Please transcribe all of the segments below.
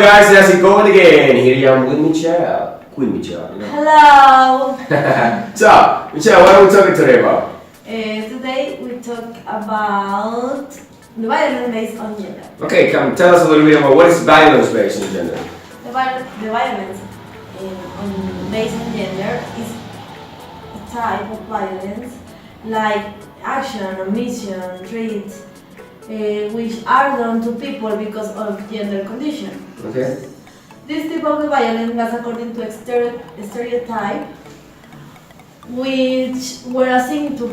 Guys, how's it going again? Here I am with Michelle. Queen Michelle, you know. Hello! So, Michelle, what are we talking today about? Today we talk about the violence based on gender. Okay, come tell us a little bit about what is violence based on gender. The violence based on gender is a type of violence like action, omission, threats, which are done to people because of gender condition. Okay. This type of violence was according to a stereotype which were assigned to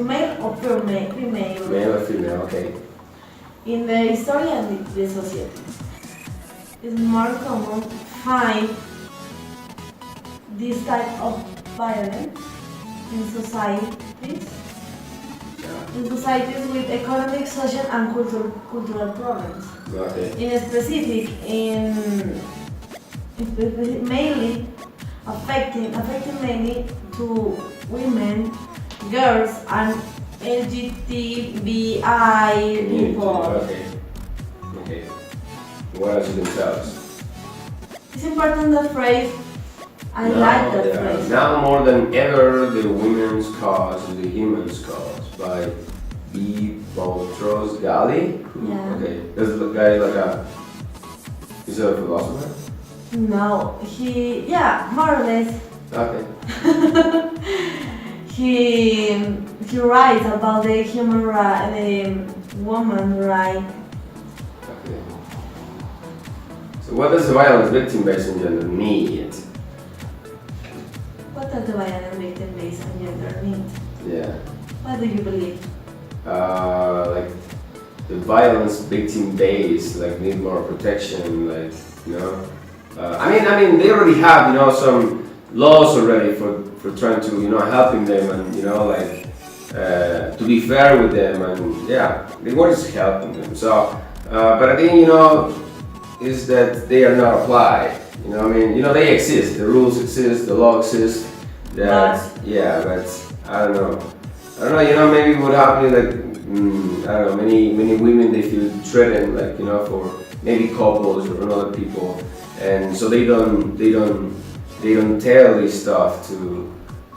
male or female. Male or female, okay. In the history and the society. It's more common to find this type of violence in societies. In societies with economic, social and cultural problems. Okay. In specific, mainly affecting mainly to women, girls and LGBTI people. Okay. Okay. What else you can tell us? It's important that phrase. I like that phrase. Now more than ever, the women's cause is the human's cause by B. Boutros Ghali. Yeah. Okay. This guy is like a. Is a philosopher? No, more or less. Okay. He writes about the human right, the woman right. Okay. So what does the violence victim based on gender need? What does the violence victim based on gender mean? Yeah. What do you believe? Like the violence victim base, like need more protection, like I mean they already have some laws already for trying to helping them and like to be fair with them and the word is helping them. So but I think is that they are not applied. They exist, the rules exist, the law exists. But I don't know. Maybe what happened like I don't know. Many women they feel threatened, like for maybe couples or other people, and so they don't tell this stuff to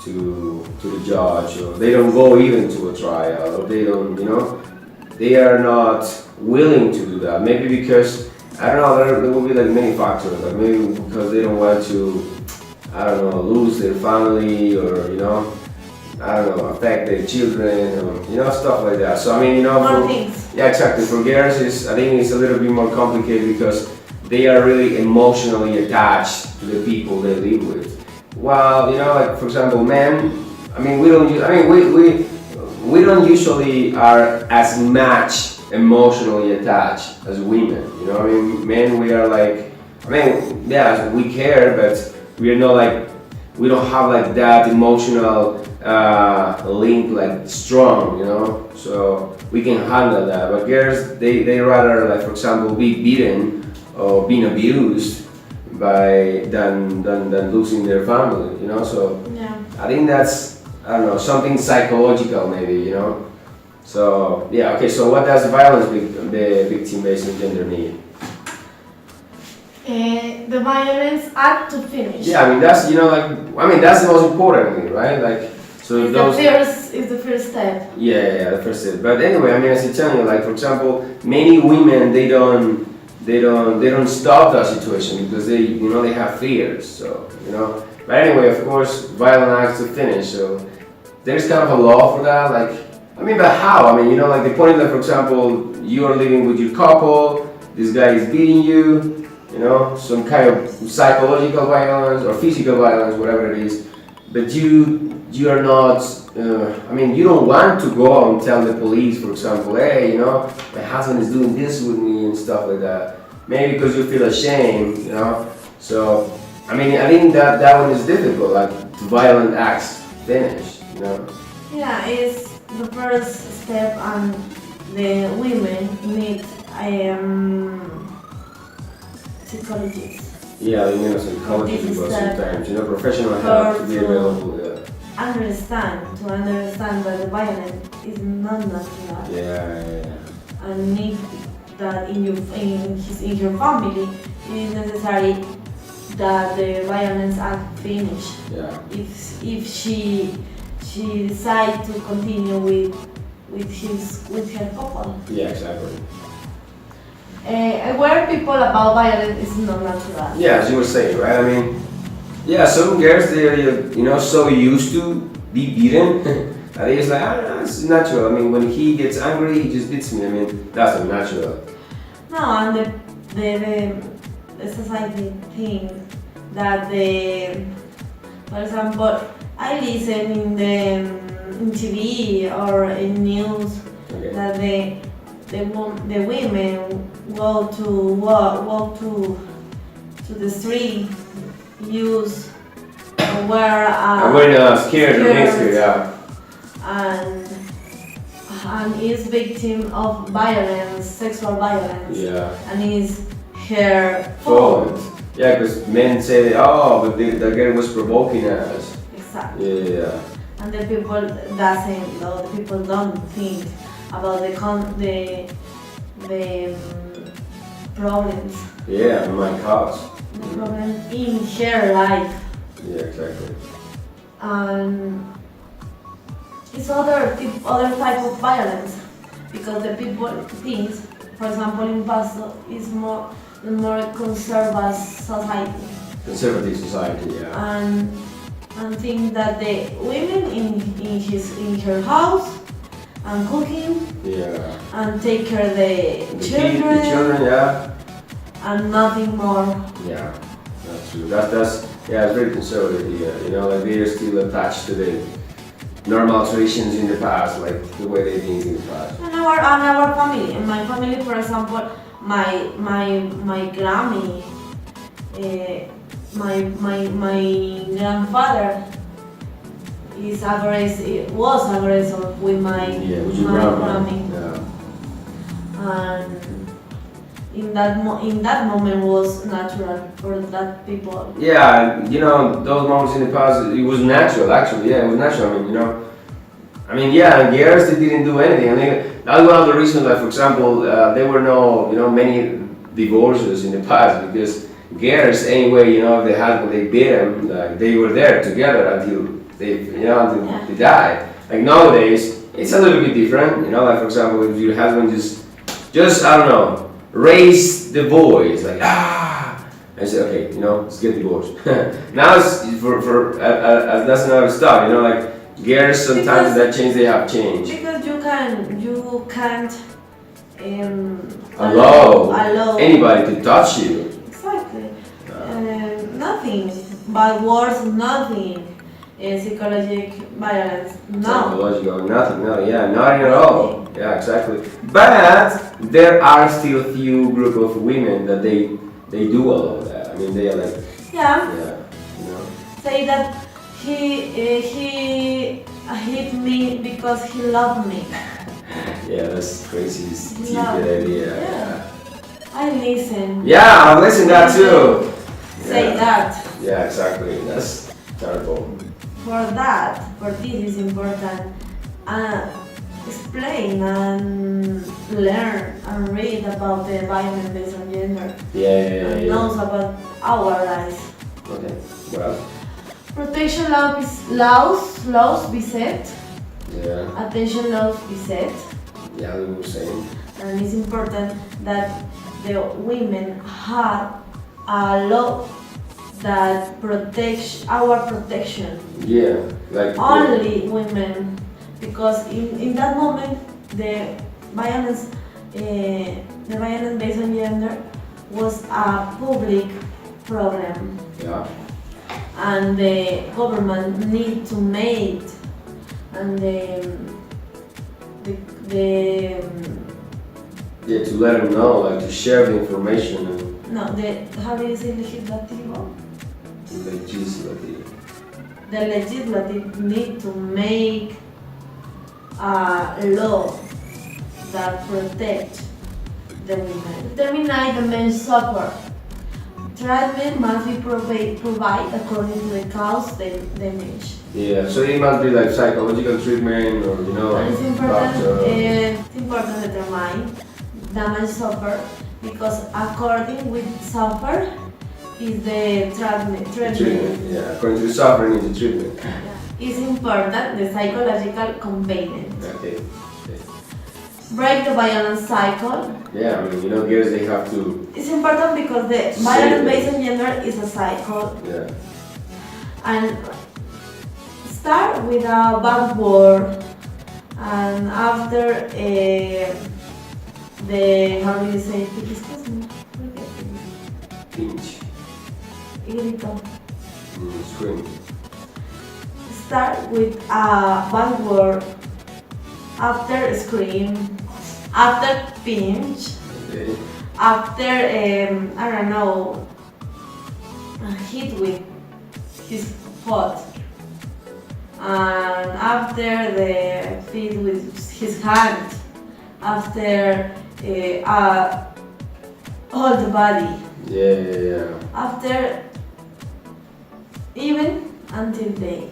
the judge, or they don't go even to a trial, or they don't they are not willing to do that. Maybe because I don't know. There will be like many factors. Like maybe because they don't want to. I don't know, lose their family or, I don't know, affect their children or, stuff like that. So, I mean, More things. Yeah, exactly. For girls, I think it's a little bit more complicated because they are really emotionally attached to the people they live with. While, like, for example, men, I mean, we don't usually are as much emotionally attached as women. I mean, men, we are like, we care, but we're not like, we don't have like that emotional link like strong, so we can handle that. But girls, they rather like, for example, be beaten or being abused than losing their family, so I think that's, I don't know, something psychological maybe, so okay, so what does violence the victim based on gender need? The violence act to finish. Yeah, I mean that's that's the most important thing, right? Like so it's the first step. Yeah, the first step. But anyway, I mean as I tell you, like for example, many women they don't stop that situation because they have fears. So But anyway, of course, violent acts to finish. So there's kind of a law for that. Like but how? I mean like the point that for example you are living with your couple, this guy is beating you. Some kind of psychological violence or physical violence, whatever it is, but you are not, you don't want to go out and tell the police, for example, hey, my husband is doing this with me and stuff like that. Maybe because you feel ashamed, so, I think that one is difficult, like violent acts finish, Yeah, it's the first step and the women need psychologists. Yeah, psychologists people sometimes, professional help to be available. To understand that the violence is not natural. Yeah. And need that in your family it is necessary that the violence act finish. Yeah. If she decides to continue with her couple. Yeah, exactly. Aware people about violence is not natural. Yeah, as you were saying, right? I mean, yeah, some girls they're so used to be beaten that it's like, I don't know, it's natural. I mean, when he gets angry, he just beats me. I mean, that's not natural. No, and the society think that for example, I listen in TV or in news Okay. that the women go to walk to the street, use wear I'm wearing scared or skirt, scared, yeah. and is victim of violence, sexual violence, Yeah. and is her fault. Fault. Yeah, because men say, oh, but the girl was provoking us. Exactly. Yeah. And the people don't think about the problems, Yeah, my cause. the problem in her life, Yeah, exactly. and it's other type of violence because the people think, for example, in Paso is more conservative society, Conservative society, yeah. and think that the women in her house and cooking Yeah. and take care of the The children, children, yeah. and nothing more. Yeah, that's true. That's yeah, it's very conservative here. You know, like they are still attached to the normal traditions in the past, like the way they think in the past. And our family, in my family, for example, my granny, my grandfather was aggressive with my With your my grandma. granny, Yeah. and in that moment was natural for that people. Yeah, you know, those moments in the past, it was natural. Actually, yeah, it was natural. I mean, you know, yeah, girls they didn't do anything. I mean, that's one of the reasons. Like, for example, there were no, many divorces in the past because girls, anyway, if they had when they beat them, like they were there together until until Yeah. they died. Like nowadays, it's a little bit different. Like for example, if your husband just I don't know, raise the voice like and say, okay, let's get divorced. Now it's for that's another stuff. Like girls sometimes Because- that change they have changed. Because you can't Allow anybody to touch you. Exactly. Nothing. Bad words, nothing. Psychological violence, no. Psychological, nothing, no, yeah, nothing at all. Yeah, exactly. But there are still few group of women that they do allow that. I mean, they are like, Yeah. yeah. Say that he hit me because he loved me. Yeah, that's crazy, stupid Love. idea. Yeah. I listen. Yeah, I've listened to that too. Say Yeah. that. Yeah, exactly. That's terrible. For this is important. Explain and learn and read about the violence based on gender. And knows about our lives. Okay, what else? Protection laws be set. Yeah, Attention laws be set. yeah, we were saying. And it's important that the women have a law that protects our protection. Yeah, like Only women, because in that moment the violence based on gender was a public problem, Yeah, and the government need to make and yeah, to let them know, like to share the information and how do you say legislativo? legislative. The legislative need to make a law that protect the women. Terminate the men's support. Treatment must be provided according to the cause they mention. Yeah, so it must be like psychological treatment or And it's important, doctor. it's important to determine damage suffered because according with suffer is the treatment. Treatment, yeah. According to the suffering is the treatment. Is important the psychological component. Okay. Break the violence cycle. Yeah, I mean, girls, they have to. It's important because the violence based on gender is a cycle. Yeah. And start with a bad word, and after how do you say, Pinch. grito. Scream. Start with a bad word, after scream, after pinch, Okay. after I don't know, hit with his foot, and after the feet with his hand, after all the body, Yeah. after even until day.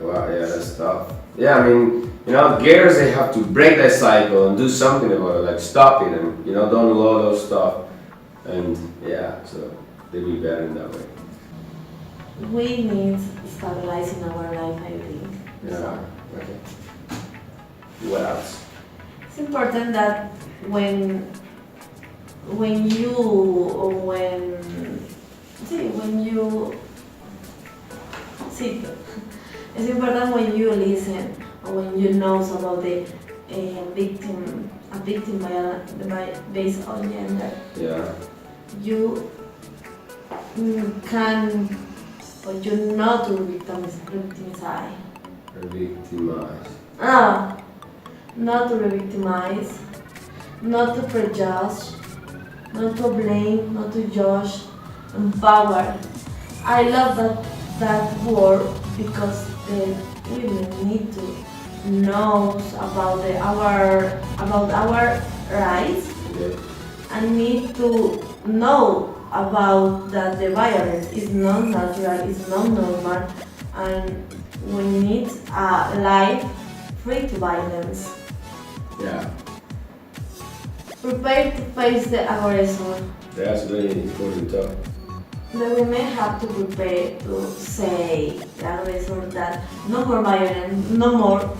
Wow, yeah, that's tough. Yeah, I mean, girls, they have to break that cycle and do something about it, like stop it and, don't allow those stuff. And yeah, so they'll be better in that way. We need stabilizing our life, I think. Yeah, okay. What else? It's important that when you see, it's important when you listen or when you know about the victim, a victim based on gender. Yeah. You can, or you not to victimize. Victimize. Not to re-victimize, not to prejudge, not to blame, not to judge, empower. I love that word because the women need to know about our rights, Okay. and need to know about that the violence is not natural, is not normal, and we need a life free to violence. Yeah. Prepare to face the aggressor. That's very important talk. The women have to prepare to say the aggressor that no more violence, no more,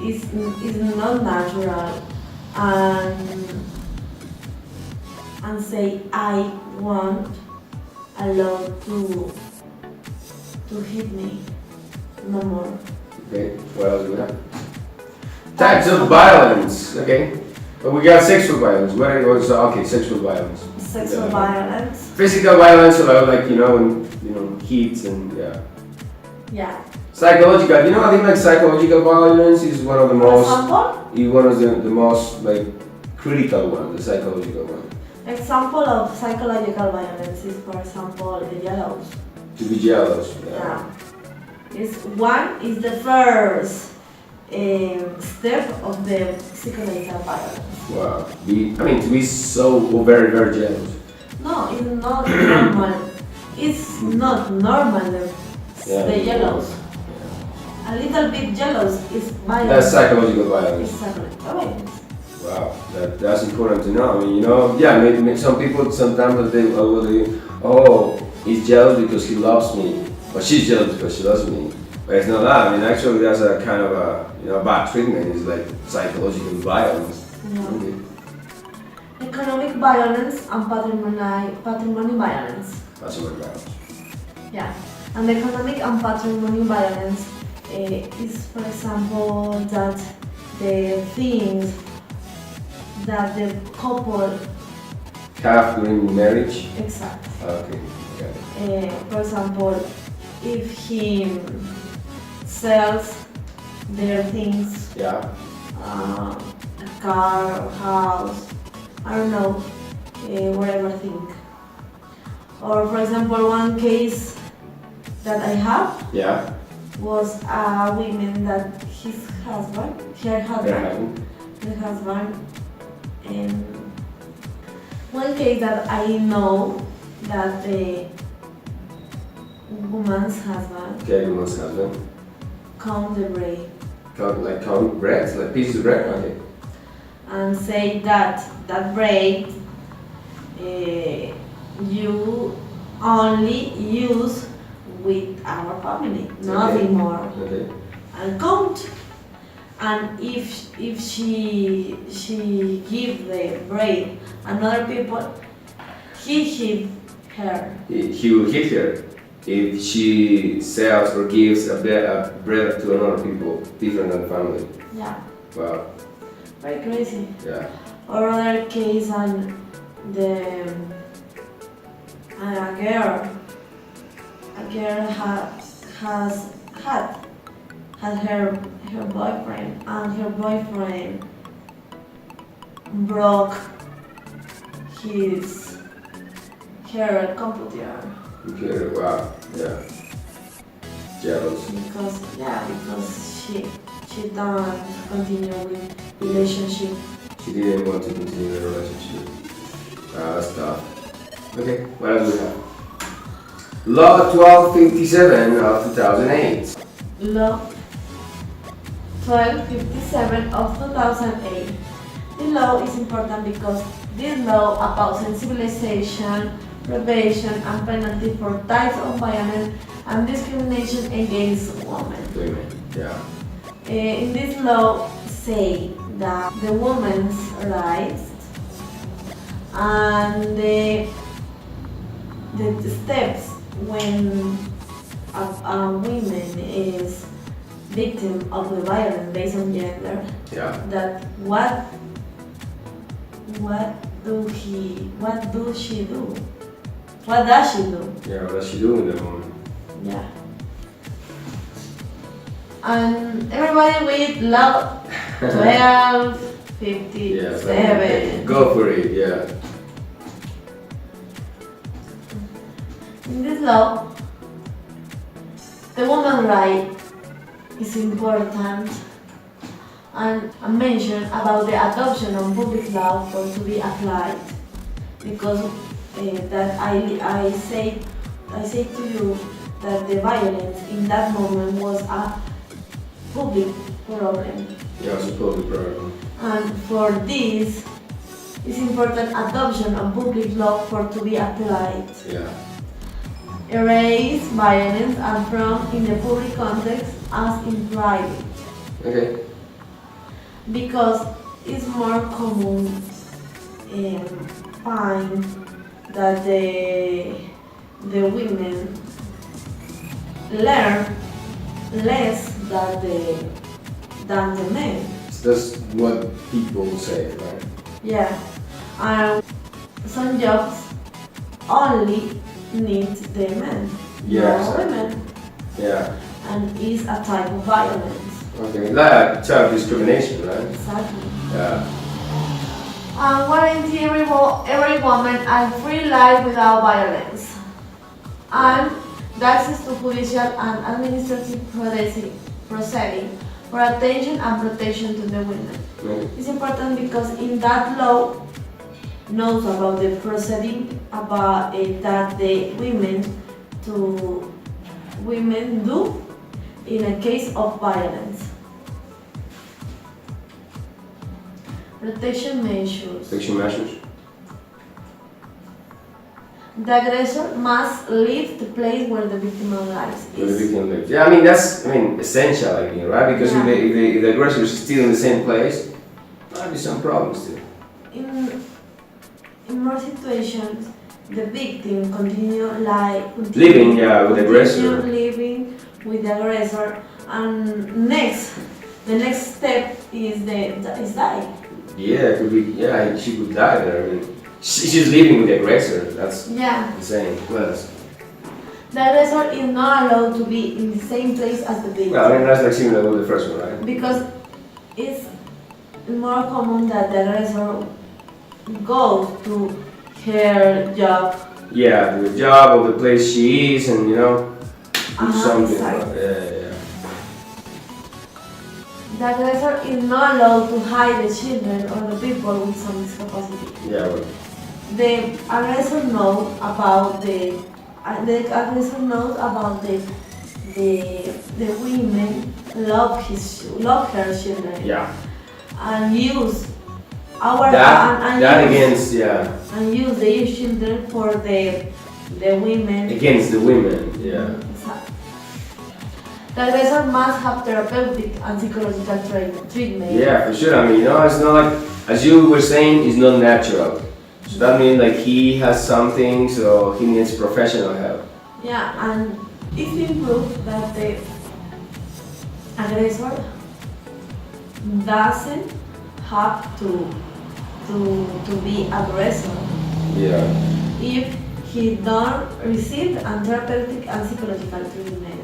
is not natural, and say I won't allow to hit me, no more. Okay, what else do we have? Types of violence, okay. But we got sexual violence. Okay, sexual violence. Sexual violence. Physical violence, like, when hits and yeah. Yeah. Psychological, I think like psychological violence is one of the most, Example? the most like critical one, the psychological one. Example of psychological violence is, for example, the jealous. To be jealous, Yeah. One is the first step of the psychological violence. Wow. To be so very, very jealous. No, it's not normal. It's not normal, the jealous. Yeah. A little bit jealous is violence. That's psychological violence. It's psychological violence. Wow, that's important to know. Maybe some people sometimes he's jealous because he loves me, or she's jealous because she loves me. But it's not that. Actually, that's a kind of a bad treatment. It's like psychological violence. Yeah. Okay. Economic violence and patrimony violence. Patrimony violence. Yeah, and economic and patrimony violence is, for example, that the things that the couple Have during marriage. exact. Okay. For example, if he sells their things, Yeah. a car or house, I don't know, whatever thing. Or for example, one case that I have Yeah. was a woman that her husband, and one case that I know that the woman's husband Okay, woman's husband. count the bread. Count bread, like pieces of bread. Okay. and say that that braid you only use with our family, nothing more. Okay. And count. And if she give the braid another people, he hit her. He will hit her if she sells or gives a bread to another people, different than family. Yeah. Wow. Very crazy. Yeah. Or other case and the a girl had her boyfriend, and her boyfriend broke her computer Okay. Wow. Yeah. Jealous. because she don't continue with relationship. She didn't want to continue the relationship. That's tough. Okay. What else do we have? Law 1257 of 2008. Law 1257 of 2008. The law is important because this law about sensibilization, prevention, and penalty for types of violence and discrimination against women. Women. Yeah. In this law, say that the woman's rights and the steps when a woman is victim of the violence based on gender, Yeah. that what does she do? What does she do? Yeah. What does she do in the moment? Yeah. And everybody with law 1257. Go for it. Yeah. In this law, the woman's right is important and mention about the adoption of public law for to be applied, because that I say to you that the violence in that moment was a public problem, Yeah, it's a public problem. and for this it's important adoption of public law for to be applied. Yeah. Erase violence and from in the public context as in private, Okay. because it's more common find that the women learn less than the men. So that's what people say, right? Yeah, and some jobs only need the men, Yeah, no exactly. women, Yeah. and is a type of violence. Okay. Like child discrimination, right? Exactly. Yeah. And guarantee every woman a free life without violence, and the access to judicial and administrative proceeding for attention and protection to the women. Okay. It's important because in that law knows about the proceeding about that the women do in a case of violence. Protection measures. Protection measures. The aggressor must leave the place where the victim lies. Where the victim lives. Yeah, I mean that's essential, I mean, right? Because Yeah. if the aggressor is still in the same place, might be some problems still. In more situations, the victim continue Living, yeah, with the aggressor. living with the aggressor, and the next step is die. Yeah, it could be. Yeah, she could die there. I mean, she's living with the aggressor. That's Yeah, insane. Well, the aggressor is not allowed to be in the same place as the victim. well, I mean that's like similar with the first one, right? Because it's more common that the aggressor goes to her job. Yeah, the job or the place she is, and do something. Exactly. Yeah. The aggressor is not allowed to hide the children or the people with some discapacity. Yeah, well, The aggressor knows about the aggressor knows about the women love her children yeah. and use our that against, yeah, and use the children for the women. against the women, yeah. The aggressor must have therapeutic and psychological treatment. Yeah, for sure. I mean, it's not like, as you were saying, it's not natural. So that means like he has something, so he needs professional help. Yeah, and it's been proved that the aggressor doesn't have to be aggressor Yeah. if he don't receive therapeutic and psychological treatment.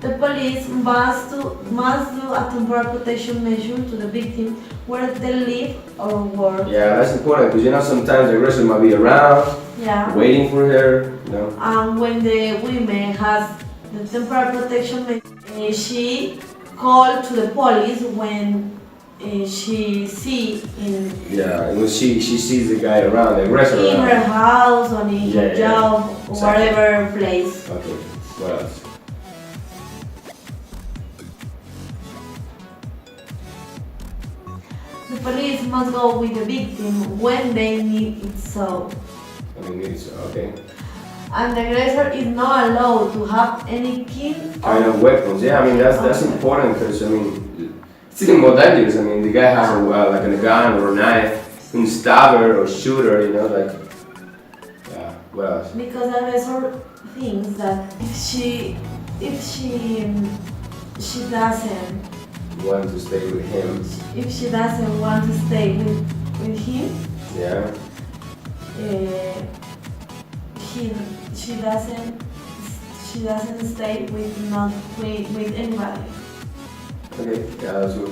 The police must do a temporary protection measure to the victim where they live or work. Yeah, that's important because sometimes the aggressor might be around, Yeah. waiting for her. And when the woman has the temporary protection measure, she called to the police when she see in Yeah, when she sees the guy around, the aggressor in around. her house or in her job or exactly. whatever place. Okay, what else? The police must go with the victim when they need it so. I mean, it's okay. And the aggressor is not allowed to have any Kind of weapons. Yeah, I mean that's important because I mean it's even more dangerous. I mean the guy has like a gun or a knife, can stab her or shoot her. Like yeah. What else? Because the aggressor thinks that if she doesn't Want to stay with him. if she doesn't want to stay with him, Yeah. she doesn't stay with anybody. Okay. Yeah, that's what.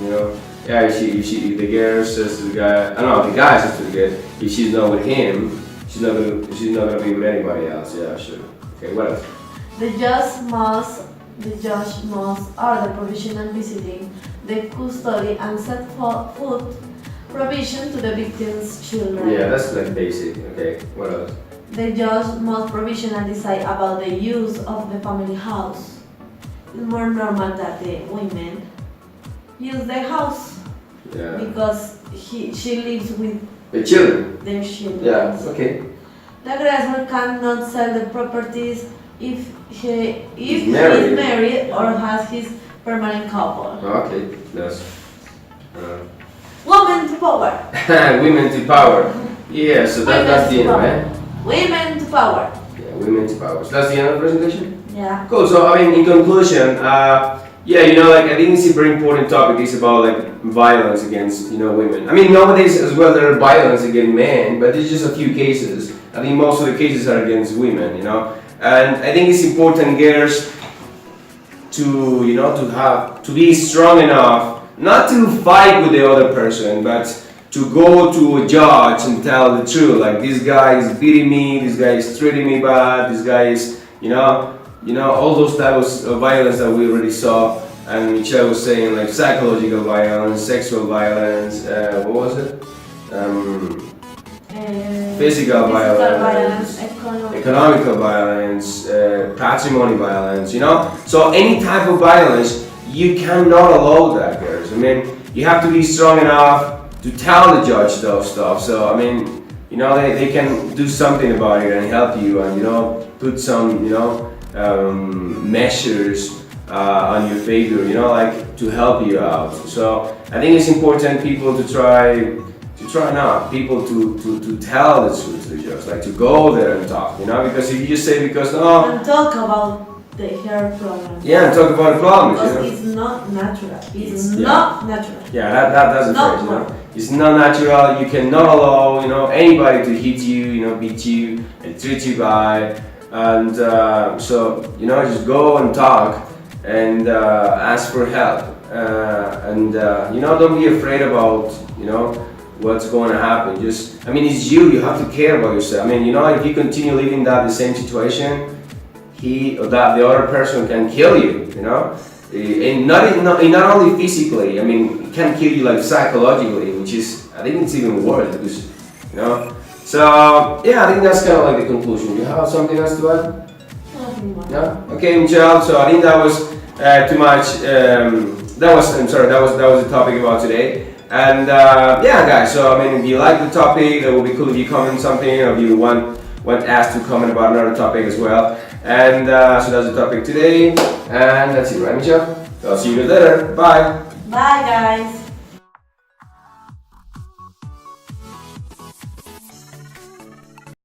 Yeah, if the girl says to the guy, I don't know, the guy says to the girl, if she's not with him, she's not gonna be with anybody else. Yeah, sure. Okay, what else? The judge must order provisional visiting, the custody and set food provision to the victim's children. Yeah, that's like basic. Okay, what else? The judge must provisionally decide about the use of the family house. It's more normal that the women use the house Yeah. because she lives with The children. their children. Yeah. Okay. The aggressor cannot sell the properties if he is married. married or has his permanent couple. Okay. That's. Women to power. Women to power. Yeah. So that's the end, right? Women to power. Yeah. Women to power. So that's the end of the presentation. Yeah. Cool. So I mean, in conclusion, yeah, like I think it's a very important topic. It's about like violence against women. I mean, nowadays as well there are violence against men, but it's just a few cases. I think most of the cases are against women. And I think it's important, girls, to be strong enough not to fight with the other person, but to go to a judge and tell the truth. Like this guy is beating me, this guy is treating me bad, this guy is all those types of violence that we already saw. And Michelle was saying like psychological violence, sexual violence, what was it? Physical violence, economical violence, patrimony violence, So any type of violence, you cannot allow that, girls. I mean, you have to be strong enough to tell the judge those stuff. So, I mean, they can do something about it and help you and, put some, measures on your favor, like to help you out. So, I think it's important people to try people to tell the truth to the judge, like to go there and talk, because if you just say And talk about the hair problem. Yeah, and talk about the problems, Because it's not natural. It's not natural. Yeah, that's the phrase, It's not natural. You cannot allow, anybody to hit you, beat you, and treat you bad. And so, just go and talk and ask for help. And don't be afraid about, what's going to happen. It's you have to care about yourself. If you continue living the same situation, he or that the other person can kill you, and not only physically. It can kill you like psychologically, which is, I think it's even worse because, So yeah, I think that's kind of like the conclusion. You have something else to add? Nothing more. No? Okay, Michelle. So I think that was too much. That was the topic about today. And yeah, guys. So I mean, if you like the topic, it would be cool if you comment something, or if you want us to comment about another topic as well. And so that's the topic today, and that's it, right, Michelle? So I'll see you later. Bye. Bye, guys.